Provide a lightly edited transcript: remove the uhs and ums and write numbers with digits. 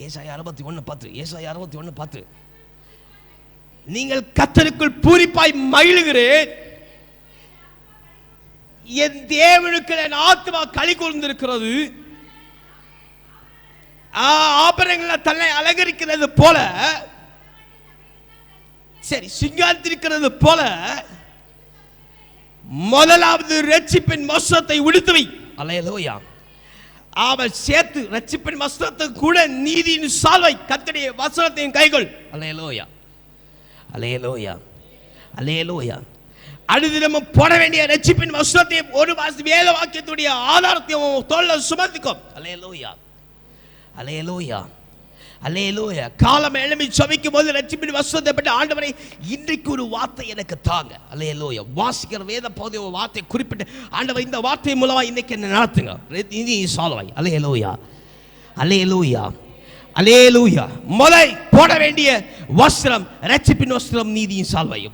ஏசாயா 61:10. ஏசாயா 61:10. நீங்கள் கர்த்தருக்குள் பூரிப்பாய் மகிழுகிறேன், என் தேவனுக்கு என் ஆத்மா களி கூர்ந்திருக்கிறது. ஆபரணங்களை தன்னை அலங்கரிக்கிறது போல, சரி சிங்காரித்திருக்கிறது போல, முதலாவது ரட்சிப்பின் வஸ்திரத்தை உடுத்துவை. அல்லேலூயா. அவன் சேர்த்து ரட்சிப்பின் வஸ்திரத்தை கூட நீதியின் சால்வை, கர்த்தருடைய வசனத்தையும் கைகள். அல்லேலூயா, அல்லேலூயா, அல்லேலூயா. அனுதினமும் போட வேண்டிய ரட்சிப்பின் வஸ்திரத்தையும் ஒரு வேத வாக்கியத்துடைய ஆதாரத்தையும் தோள்ல சுமந்திக்கும். அல்லேலூயா, அல்லேலூயா, அல்லேலூயா. காலம் எழும்பி ஜெபிக்கும் போது ரட்சிப்பின் வஸ்திரத்தை பற்றி ஆண்டவரே இன்றைக்கு ஒரு வார்த்தை எனக்கு தாங்க. அல்லேலூயா. வாசிக்கிற வேத பகுதி ஒரு வார்த்தை குறிப்பிட்டு ஆண்டவர் இந்த வார்த்தை மூலமா இன்னைக்கு என்ன நடத்துங்க, நீதி சால்வை. அல்லேலூயா, அல்லேலூயா, அல்லேலூயா. முதல் போட வேண்டிய வஸ்திரம் ரட்சிப்பின் வஸ்திரம், நீதியின் சால்வையும்.